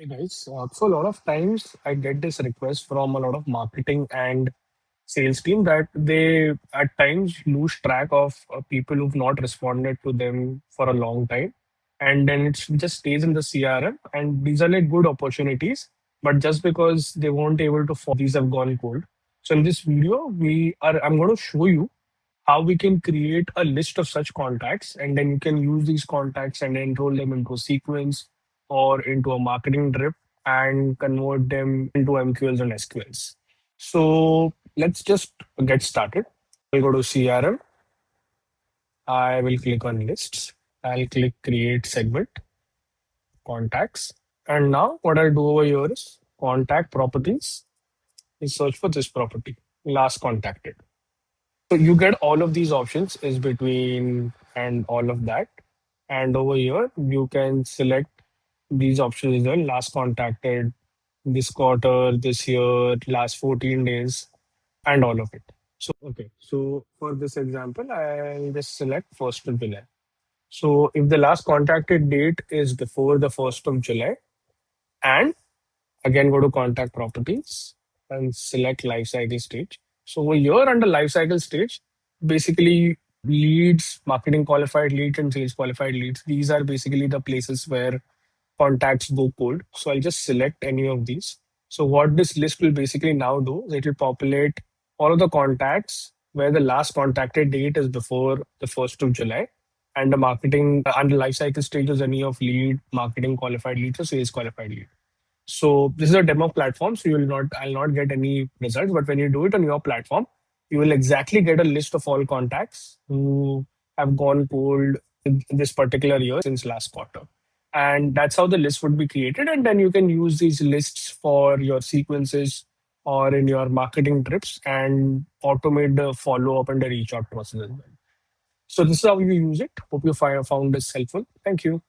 Hey guys, so a lot of times I get this request from a lot of marketing and sales team that they at times lose track of people who've not responded to them for a long time, and then it just stays in the CRM. And these are like good opportunities, but just because they weren't able to follow up, these have gone cold. So in this video, I'm going to show you how we can create a list of such contacts, and then you can use these contacts and enroll them into a sequence or into a marketing drip and convert them into MQLs and SQLs. So let's just get started. I'll go to CRM. I will click on lists. I'll click create segment, contacts. And now what I'll do over here is contact properties. I search for this property, last contacted. So you get all of these options is between and all of that. And over here, you can select these options as well. Last contacted, this quarter, this year, last 14 days, and all of it. So, okay. So for this example, I'll just select 1st of July. So if the last contacted date is before the 1st of July, and again, go to contact properties and select lifecycle stage. So over here under lifecycle stage, basically leads, marketing qualified leads and sales qualified leads. These are basically the places where contacts go cold. So I'll just select any of these. So what this list will basically now do is it will populate all of the contacts where the last contacted date is before the 1st of July. And the marketing and the lifecycle stage is any of lead, marketing qualified leads or sales qualified lead. So this is a demo platform, so I'll not get any results. But when you do it on your platform, you will exactly get a list of all contacts who have gone cold in this particular year since last quarter. And that's how the list would be created. And then you can use these lists for your sequences or in your marketing trips and automate the follow up and the reach out process as well. So this is how you use it. Hope you found this helpful. Thank you.